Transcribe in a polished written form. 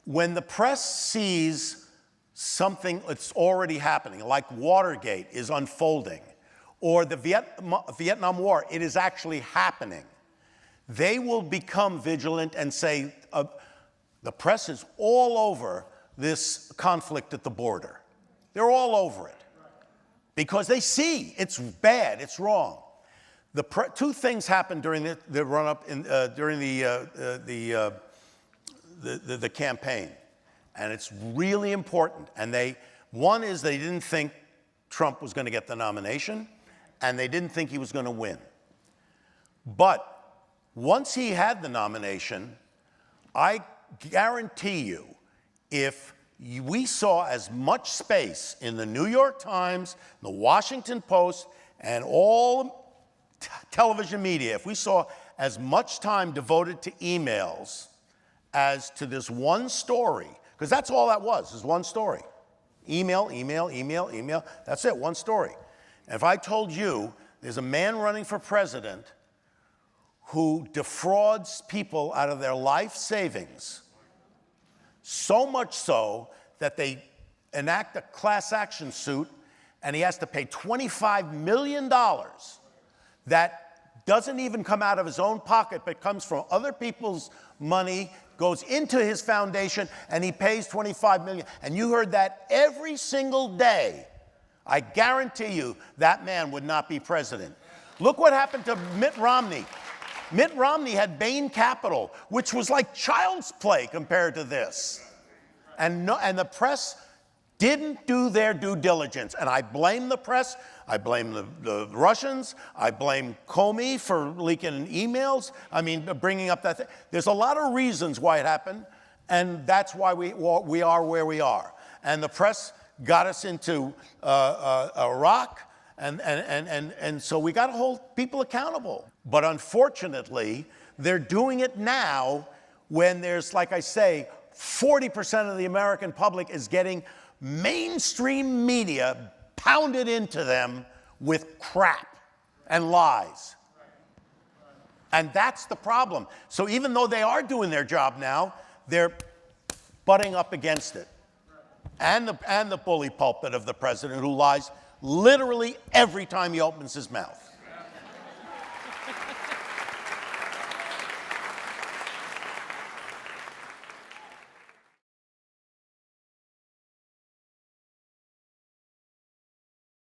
when the press sees something that's already happening, like Watergate is unfolding, or the Vietnam War, it is actually happening, they will become vigilant and say, the press is all over this conflict at the border. They're all over it. Because they see it's bad, it's wrong. Two things happened during the run-up, during the campaign. And it's really important. And one is they didn't think Trump was going to get the nomination, and they didn't think he was going to win. But once he had the nomination, I guarantee you, if we saw as much space in the New York Times, the Washington Post, and all television media, if we saw as much time devoted to emails as to this one story, because that's all that was, is one story. Email, email, email, email. That's it, one story. And if I told you there's a man running for president who defrauds people out of their life savings, so much so that they enact a class action suit and he has to pay $25 million that doesn't even come out of his own pocket but comes from other people's money, goes into his foundation, and he pays $25 million. And you heard that every single day. I guarantee you that man would not be president. Look what happened to Mitt Romney. Mitt Romney had Bain Capital, which was like child's play compared to this. And the press didn't do their due diligence. And I blame the press. I blame the Russians. I blame Comey for leaking emails. I mean, bringing up that thing. There's a lot of reasons why it happened, and that's why we are where we are. And the press got us into Iraq, and so we got to hold people accountable. But unfortunately, they're doing it now when there's, like I say, 40% of the American public is getting mainstream media pounded into them with crap and lies. And that's the problem. So even though they are doing their job now, they're butting up against it. And the bully pulpit of the president, who lies literally every time he opens his mouth.